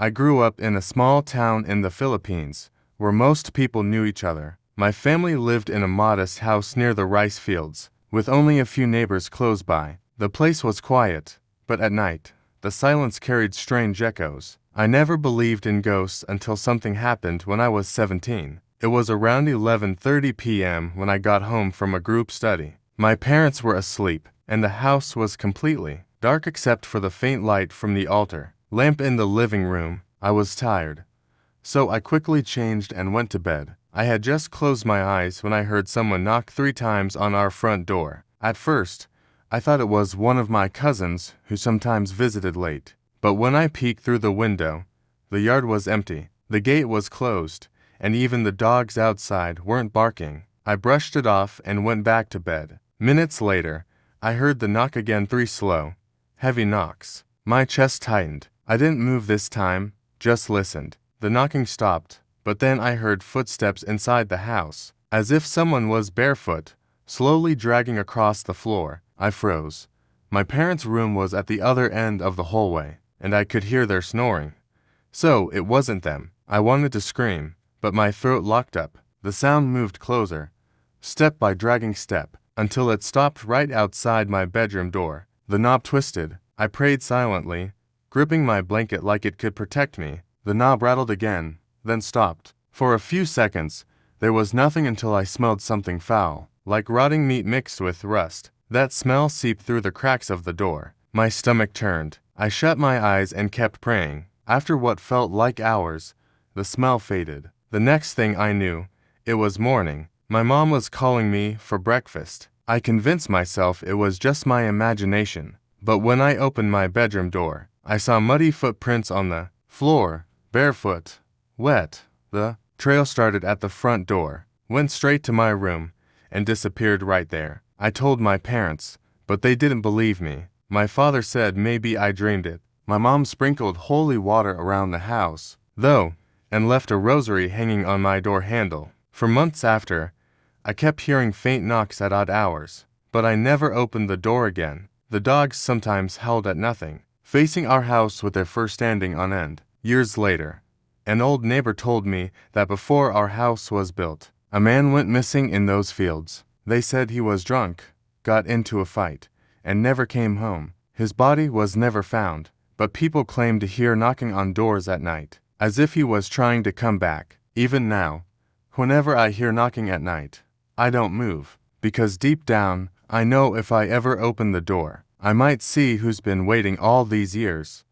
I grew up in a small town in the Philippines, where most people knew each other. My family lived in a modest house near the rice fields, with only a few neighbors close by. The place was quiet, but at night, the silence carried strange echoes. I never believed in ghosts until something happened when I was 17. It was around 11:30 p.m. when I got home from a group study. My parents were asleep, and the house was completely dark except for the faint light from the altar lamp in the living room. I was tired, so I quickly changed and went to bed. I had just closed my eyes when I heard someone knock 3 times on our front door. At first, I thought it was one of my cousins who sometimes visited late. But when I peeked through the window, the yard was empty, the gate was closed, and even the dogs outside weren't barking. I brushed it off and went back to bed. Minutes later, I heard the knock again, 3 slow, heavy knocks. My chest tightened. I didn't move this time, just listened. The knocking stopped, but then I heard footsteps inside the house, as if someone was barefoot, slowly dragging across the floor. I froze. My parents' room was at the other end of the hallway, and I could hear their snoring. So it wasn't them. I wanted to scream, but my throat locked up. The sound moved closer, step by dragging step, until it stopped right outside my bedroom door. The knob twisted. I prayed silently, gripping my blanket like it could protect me. The knob rattled again, then stopped. For a few seconds, there was nothing until I smelled something foul, like rotting meat mixed with rust. That smell seeped through the cracks of the door. My stomach turned. I shut my eyes and kept praying. After what felt like hours, the smell faded. The next thing I knew, it was morning. My mom was calling me for breakfast. I convinced myself it was just my imagination. But when I opened my bedroom door, I saw muddy footprints on the floor, barefoot, wet. The trail started at the front door, went straight to my room, and disappeared right there. I told my parents, but they didn't believe me. My father said maybe I dreamed it. My mom sprinkled holy water around the house, though, and left a rosary hanging on my door handle. For months after, I kept hearing faint knocks at odd hours, but I never opened the door again. The dogs sometimes howled at nothing, facing our house with their fur standing on end. Years later, an old neighbor told me that before our house was built, a man went missing in those fields. They said he was drunk, got into a fight, and never came home. His body was never found, but people claim to hear knocking on doors at night, as if he was trying to come back. Even now, whenever I hear knocking at night, I don't move, because deep down, I know if I ever open the door, I might see who's been waiting all these years.